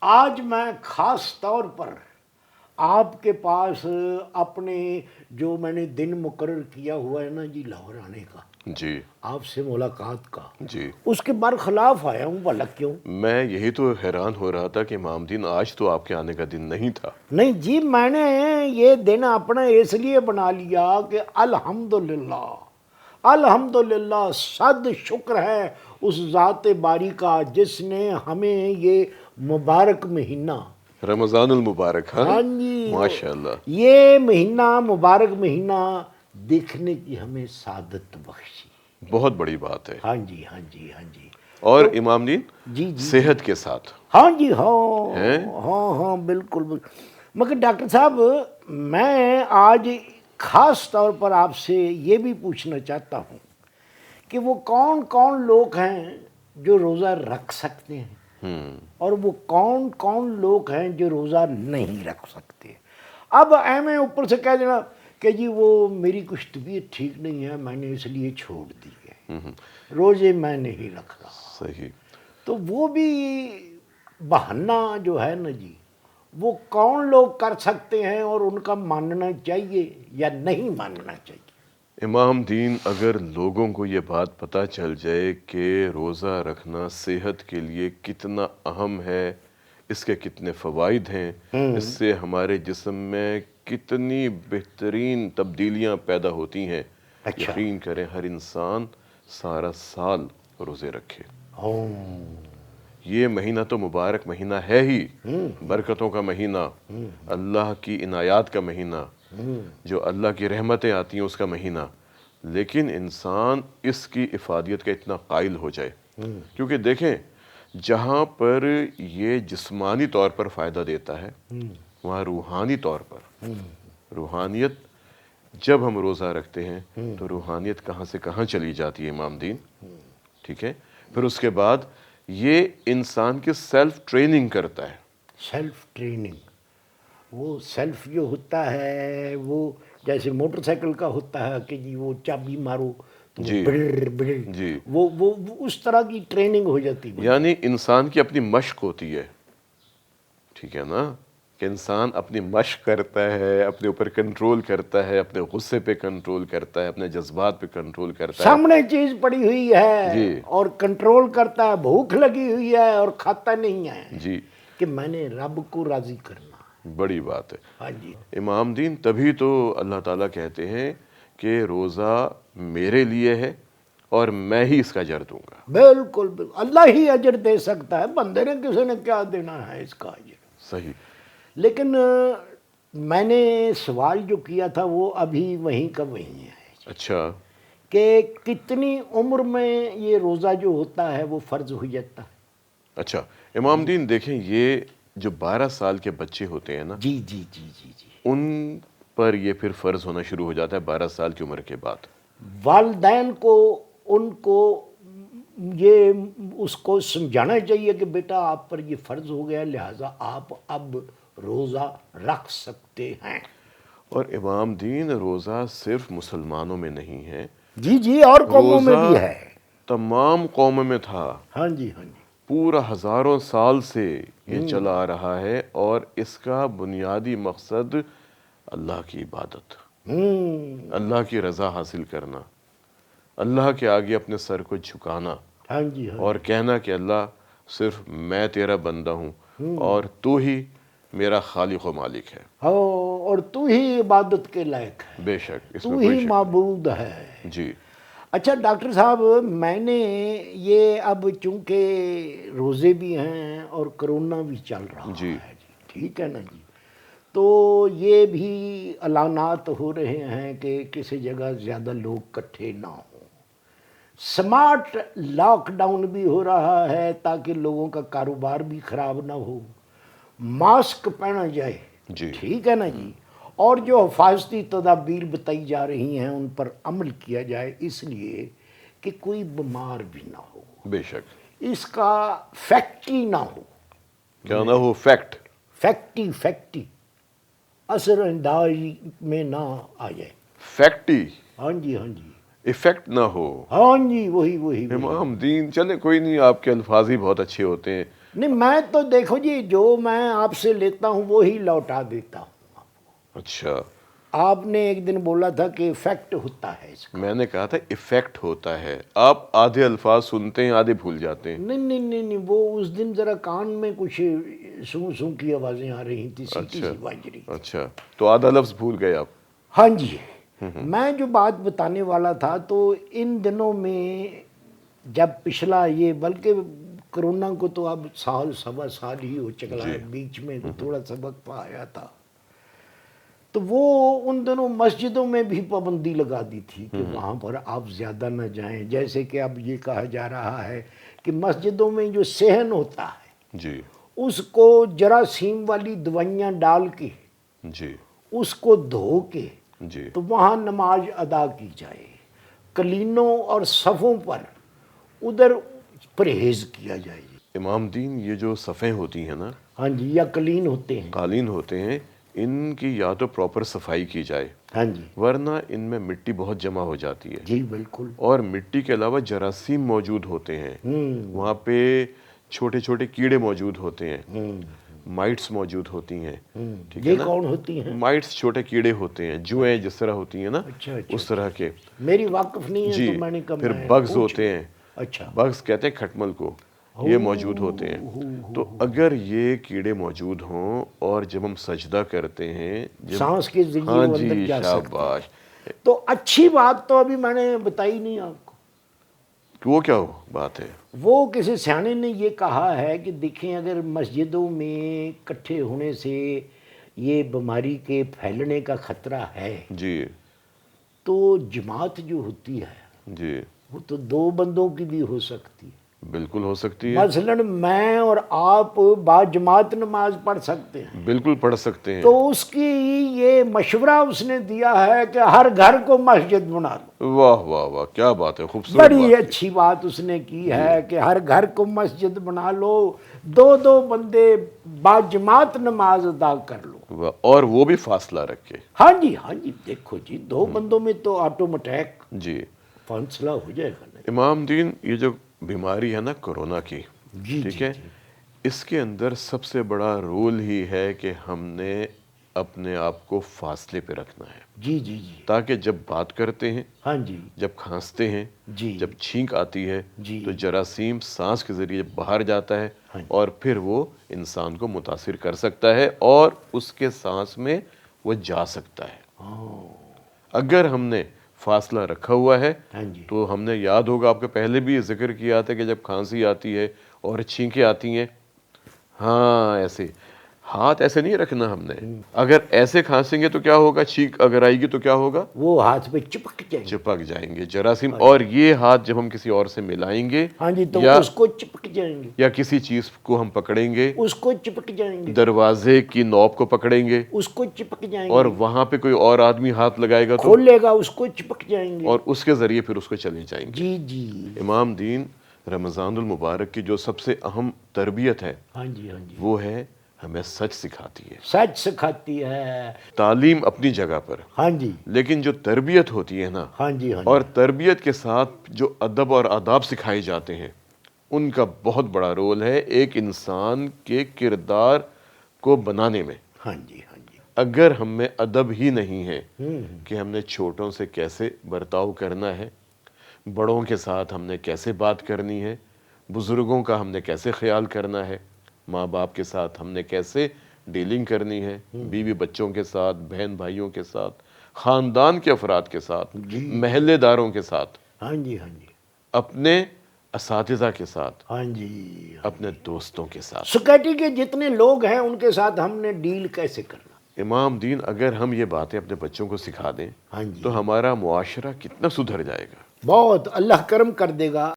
آج میں خاص طور پر آپ کے پاس اپنے جو میں نے دن مقرر کیا ہوا ہے نا جی لاہور آنے کا، جی آپ سے ملاقات کا، جی اس کے برخلاف آیا ہوں. بھلا کیوں؟ میں یہی تو حیران ہو رہا تھا کہ امام دین آج تو آپ کے آنے کا دن نہیں تھا. نہیں جی، میں نے یہ دن اپنا اس لیے بنا لیا کہ الحمدللہ الحمدللہ صد شکر ہے اس ذات باری کا جس نے ہمیں یہ مبارک مہینہ، رمضان المبارک. ہاں ہاں جی، ماشاء اللہ. یہ مہینہ مبارک مہینہ دیکھنے کی ہمیں سعادت بخشی. بہت بڑی بات ہے. ہاں جی ہاں جی ہاں جی. اور تو امام دین جی جی صحت کے ساتھ ہاں جی ہاں ہیں. ہاں ہاں بالکل بالکل. مگر ڈاکٹر صاحب میں آج خاص طور پر آپ سے یہ بھی پوچھنا چاہتا ہوں کہ وہ کون کون لوگ ہیں جو روزہ رکھ سکتے ہیں اور وہ کون کون لوگ ہیں جو روزہ نہیں رکھ سکتے. اب میں اوپر سے کہہ دینا کہ جی وہ میری کچھ طبیعت ٹھیک نہیں ہے، میں نے اس لیے چھوڑ دی ہے، روزے میں نہیں رکھ رہا. صحیح. تو وہ بھی بہانہ جو ہے نا جی، وہ کون لوگ کر سکتے ہیں اور ان کا ماننا چاہیے یا نہیں ماننا چاہیے؟ امام دین اگر لوگوں کو یہ بات پتہ چل جائے کہ روزہ رکھنا صحت کے لیے کتنا اہم ہے، اس کے کتنے فوائد ہیں، اس سے ہمارے جسم میں کتنی بہترین تبدیلیاں پیدا ہوتی ہیں، اچھا. یقین کریں ہر انسان سارا سال روزے رکھے. یہ مہینہ تو مبارک مہینہ ہے ہی، برکتوں کا مہینہ، اللہ کی عنایات کا مہینہ، جو اللہ کی رحمتیں آتی ہیں اس کا مہینہ. لیکن انسان اس کی افادیت کا اتنا قائل ہو جائے، کیونکہ دیکھیں جہاں پر یہ جسمانی طور پر فائدہ دیتا ہے وہاں روحانی طور پر، روحانیت جب ہم روزہ رکھتے ہیں تو روحانیت کہاں سے کہاں چلی جاتی ہے امام دین. ٹھیک ہے. پھر اس کے بعد یہ انسان کی سیلف ٹریننگ کرتا ہے. سیلف ٹریننگ، وہ سیلف جو ہوتا ہے وہ جیسے موٹر سائیکل کا ہوتا ہے کہ جی وہ چابی مارو تو وہ جی بڑھ بڑھ، جی وہ اس طرح کی ٹریننگ ہو جاتی ہے. یعنی انسان کی اپنی مشق ہوتی ہے. ٹھیک ہے نا، کہ انسان اپنی مشق کرتا ہے، اپنے اوپر کنٹرول کرتا ہے، اپنے غصے پہ کنٹرول کرتا ہے، اپنے جذبات پہ کنٹرول کرتا ہے. سامنے چیز پڑی ہوئی ہے جی اور کنٹرول کرتا ہے، بھوک لگی ہوئی ہے اور کھاتا نہیں ہے جی کہ میں نے رب کو راضی کرنا. بڑی بات ہے. ہاں جی امام دین تبھی تو اللہ تعالیٰ کہتے ہیں کہ روزہ میرے لیے ہے اور میں ہی اس کا اجر دوں گا. بالکل بالکل، اللہ ہی اجر دے سکتا ہے، بندے نے کسی نے کیا دینا ہے اس کا اجر. صحیح. لیکن میں نے سوال جو کیا تھا وہ ابھی وہیں کا وہیں ہے اچھا. کہ کتنی عمر میں یہ روزہ جو ہوتا ہے وہ فرض ہو جاتا ہے؟ اچھا امام دین دیکھیں، یہ جو 12 سال کے بچے ہوتے ہیں نا، جی جی جی جی جی، ان پر یہ پھر فرض ہونا شروع ہو جاتا ہے 12 سال کی عمر کے بعد. والدین کو ان کو یہ اس کو سمجھانا چاہیے کہ بیٹا آپ پر یہ فرض ہو گیا، لہٰذا آپ اب روزہ رکھ سکتے ہیں. اور امام دین روزہ صرف مسلمانوں میں نہیں ہے، جی جی، اور قوموں میں روزہ بھی ہے. تمام قوموں میں تھا. ہاں جی ہاں جی. پورا ہزاروں سال سے یہ چلا آ رہا ہے، اور اس کا بنیادی مقصد اللہ کی عبادت، اللہ کی رضا حاصل کرنا، اللہ کے آگے اپنے سر کو جھکانا ہاں جی ہاں اور کہنا کہ اللہ صرف میں تیرا بندہ ہوں اور تو ہی میرا خالق و مالک ہے. اور تو ہی عبادت کے لائق ہے، بے شک، اس تو میں کوئی ہی شک معبود ہے. نہیں. جی اچھا ڈاکٹر صاحب، میں نے یہ اب چونکہ روزے بھی ہیں اور کرونا بھی چل رہا جی ہے جی، ٹھیک ہے نا جی، تو یہ بھی اعلانات ہو رہے ہیں کہ کسی جگہ زیادہ لوگ اکٹھے نہ ہوں. سمارٹ لاک ڈاؤن بھی ہو رہا ہے تاکہ لوگوں کا کاروبار بھی خراب نہ ہو، ماسک پہنا جائے، جی ٹھیک ہے نا جی، اور جو حفاظتی تدابیر بتائی جا رہی ہیں ان پر عمل کیا جائے، اس لیے کہ کوئی بیمار بھی نہ ہو، بے شک. اس کا فیکٹری نہ ہو، کیا نہ ہو؟ فیکٹ. فیکٹی اثر اندازی میں نہ آ جائے. فیکٹی ہاں جی ہاں جی افیکٹ نہ ہو. ہاں جی، وہی وہی وہی. امام دین چلے کوئی نہیں، آپ کے الفاظ ہی بہت اچھے ہوتے ہیں، نہیں میں تو دیکھو جی جو میں آپ سے لیتا ہوں وہی لوٹا دیتا ہوں. اچھا آپ نے ایک دن بولا تھا کہ افیکٹ ہوتا ہے اس کا. میں نے کہا تھا ایفیکٹ ہوتا ہے، آپ آدھے الفاظ سنتے ہیں آدھے بھول جاتے ہیں. نہیں وہ اس دن ذرا کان میں کچھ سوں کی آوازیں آ رہی تھی، سیٹی اچھا سی بج رہی تھی. اچھا تو آدھا لفظ بھول گئے آپ. ہاں جی. میں جو بات بتانے والا تھا تو ان دنوں میں جب پچھلا یہ بلکہ کرونا کو تو اب سال سوا سال ہی ہو چکا ہے، بیچ میں تھوڑا سا وقت آیا تھا تو وہ ان دنوں مسجدوں میں بھی پابندی لگا دی تھی کہ وہاں پر آپ زیادہ نہ جائیں. جیسے کہ اب یہ کہا جا رہا ہے کہ مسجدوں میں جو صحن ہوتا ہے جی اس کو جراثیم والی دوائیاں ڈال کے جی اس کو دھو کے جی تو وہاں نماز ادا کی جائے. کلینوں اور صفوں پر ادھر پرہیز کیا جائے. امام دین یہ جو صفیں ہوتی ہیں نا، ہاں جی، یا کلین ہوتے ہیں. قالین ہوتے ہیں، ان کی یا تو پراپر صفائی کی جائے، ہاں جی ورنہ ان میں مٹی بہت جمع ہو جاتی ہے، جی بالکل. اور مٹی کے علاوہ جراثیم موجود ہوتے ہیں. وہاں پہ چھوٹے چھوٹے کیڑے موجود ہوتے ہیں، مائٹس موجود ہوتی ہیں. ٹھیک ہے یہ نا؟ کون ہوتی ہیں؟ مائٹس چھوٹے کیڑے ہوتے ہیں، جوئیں جس طرح ہوتی ہیں نا، اچھا اچھا اس طرح کے. میری واقف نہیں ہے جی تو میں نے کہا پھر میں بگز پوچھ ہوتے ہیں، اچھا بگز کہتے ہیں کھٹمل کو، یہ موجود ہوتے ہیں. تو اگر یہ کیڑے موجود ہوں اور جب ہم سجدہ کرتے ہیں سانس کے ذریعے ہاں وہ جی اندر جا سکتے شاباش، ہیں. تو اچھی بات تو ابھی میں نے بتائی نہیں آپ کو. وہ کیا بات ہے؟ وہ کسی سیانے نے یہ کہا ہے کہ دیکھیں اگر مسجدوں میں اکٹھے ہونے سے یہ بیماری کے پھیلنے کا خطرہ ہے جی تو جماعت جو ہوتی ہے جی وہ تو دو بندوں کی بھی ہو سکتی ہے. بالکل ہو سکتی ہے، مثلاً میں اور آپ با جماعت نماز پڑھ سکتے ہیں. بالکل پڑھ سکتے ہیں. تو اس کی یہ مشورہ اس نے دیا ہے کہ ہر گھر کو مسجد بنا لو. واہ واہ واہ، کیا بات ہے، خوبصورت بڑی بات اچھی بات اس نے کی ہے کہ ہر گھر کو مسجد بنا لو، دو دو بندے با جماعت نماز ادا کر لو. واہ، اور وہ بھی فاصلہ رکھے. ہاں جی دیکھو جی دو بندوں میں تو آٹومیٹک جی فاصلہ ہو جائے گا نا. امام دین، یہ جو بیماری ہے نا کرونا کی، جی ٹھیک جی ہے، اس کے اندر سب سے بڑا رول ہی ہے کہ ہم نے اپنے آپ کو فاصلے پہ رکھنا ہے، جی تاکہ جب بات کرتے ہیں، ہاں جی جب کھانستے ہیں، جی جب چھینک آتی ہے جی تو جراثیم سانس کے ذریعے باہر جاتا ہے ہاں جی. اور پھر وہ انسان کو متاثر کر سکتا ہے اور اس کے سانس میں وہ جا سکتا ہے. اگر ہم نے فاصلہ رکھا ہوا ہے ہاں جی تو ہم نے، یاد ہوگا آپ کے پہلے بھی ذکر کیا تھا کہ جب کھانسی آتی ہے اور چھینکیں آتی ہیں، ہاں ایسے ہاتھ ایسے نہیں رکھنا ہم نے. اگر ایسے کھانسیں گے تو کیا ہوگا، چھینک اگر آئے گی تو کیا ہوگا، وہ ہاتھ پہ چپک جائیں گے. چپک جائیں گے جراثیم. اور یہ ہاتھ جب ہم کسی اور سے ملائیں گے ہاں جی تو یا اس کو چپک جائیں گے، یا کسی چیز کو ہم پکڑیں گے، اس کو چپک جائیں گے، دروازے کی نوب کو پکڑیں گے اس کو چپک جائیں اور گے، وہاں پہ کوئی اور آدمی ہاتھ لگائے گا تو، کھولے گا اس کو چپک جائیں گے. اور اس کے ذریعے پھر اس کو چلے جائیں گے. جی امام دین، رمضان المبارک کی جو سب سے اہم تربیت ہے ہاں جی وہ ہے ہمیں سچ سکھاتی ہے. سچ سکھاتی ہے. تعلیم اپنی جگہ پر، ہاں جی لیکن جو تربیت ہوتی ہے نا، ہاں جی اور تربیت کے ساتھ جو ادب اور آداب سکھائے جاتے ہیں، ان کا بہت بڑا رول ہے ایک انسان کے کردار کو بنانے میں. ہاں جی اگر ہم میں ادب ہی نہیں ہے کہ ہم نے چھوٹوں سے کیسے برتاؤ کرنا ہے، بڑوں کے ساتھ ہم نے کیسے بات کرنی ہے، بزرگوں کا ہم نے کیسے خیال کرنا ہے، ماں باپ کے ساتھ ہم نے کیسے ڈیلنگ کرنی ہے، بیوی بچوں کے ساتھ، بہن بھائیوں کے ساتھ، خاندان کے افراد کے ساتھ، محلے داروں کے ساتھ، ہاں جی اپنے اساتذہ کے ساتھ، ہاں جی اپنے دوستوں کے ساتھ. سوسائٹی کے جتنے لوگ ہیں ان کے ساتھ ہم نے ڈیل کیسے کرنا. امام دین، اگر ہم یہ باتیں اپنے بچوں کو سکھا دیں ہاں جی تو ہمارا معاشرہ کتنا سدھر جائے گا. بہت اللہ کرم کر دے گا.